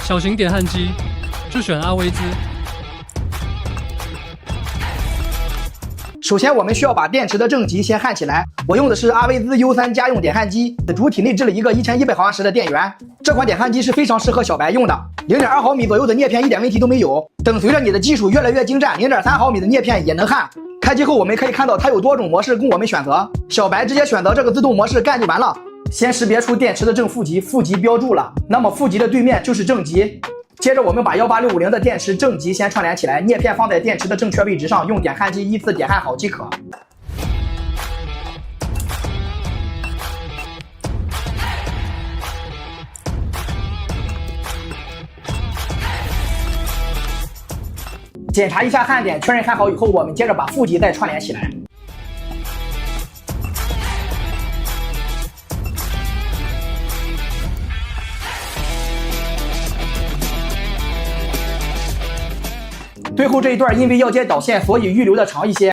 小型点焊机就选阿威兹。首先，我们需要把电池的正极先焊起来。我用的是阿威兹 U3 家用点焊机，主体内置了一个1100毫安时的电源。这款点焊机是非常适合小白用的，0.2毫米左右的镍片一点问题都没有。等随着你的技术越来越精湛，0.3毫米的镍片也能焊。开机后我们可以看到它有多种模式供我们选择，小白直接选择这个自动模式干就完了。先识别出电池的正负极，负极标注了，那么负极的对面就是正极。接着我们把18650的电池正极先串联起来，镍片放在电池的正确位置上，用点焊机依次点焊好即可。检查一下焊点，确认焊好以后，我们接着把负极再串联起来。最后这一段因为要接导线，所以预留的长一些。